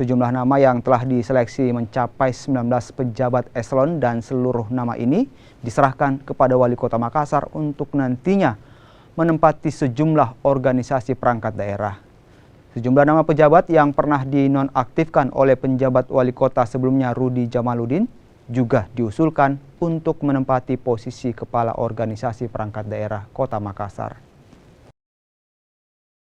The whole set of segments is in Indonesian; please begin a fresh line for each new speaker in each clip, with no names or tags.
Sejumlah nama yang telah diseleksi mencapai 19 pejabat eselon dan seluruh nama ini diserahkan kepada Wali Kota Makassar untuk nantinya menempati sejumlah organisasi perangkat daerah. Sejumlah nama pejabat yang pernah dinonaktifkan oleh penjabat Wali Kota sebelumnya Rudi Jamaludin juga diusulkan untuk menempati posisi Kepala Organisasi Perangkat Daerah Kota Makassar.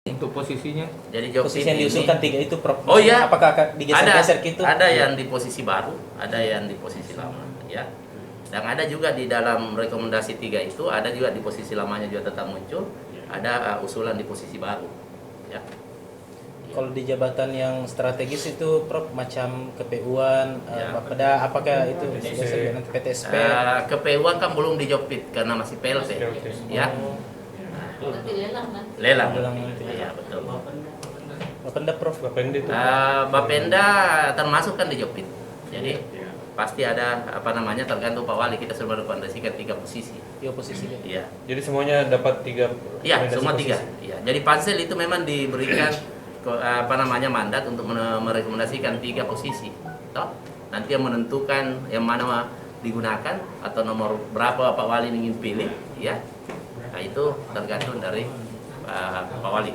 Untuk posisinya,
jadi
posisi yang diusulkan tiga itu, Prof.
Oh iya,
apakah digeser-geser gitu?
Ada yang di posisi baru, ada yang di posisi lama, ya. Dan ada juga di dalam rekomendasi 3 itu, ada juga di posisi lamanya juga tetap muncul, ada usulan di posisi baru, ya.
Kalau di jabatan yang strategis itu, Prof, macam KPU-an,
Ya.
Bapeda, apakah itu nanti PTSP?
KPU-an kan belum dijopit karena masih PLT, ya. Lelang. Iya, betul.
Bapenda, Prof.
Bapenda itu.
Bapenda termasuk kan dijopit. Jadi pasti ada tergantung Pak Wali, kita sudah merekomendasikan 3 posisi.
3 posisi.
Iya.
Jadi semuanya dapat 3.
Iya, semua 3. Iya. Jadi pansel itu memang diberikan mandat untuk merekomendasikan 3 posisi. Toh, nanti yang menentukan yang mana digunakan atau nomor berapa Pak Wali ingin pilih, ya. Nah, itu tergantung dari Pak Wali.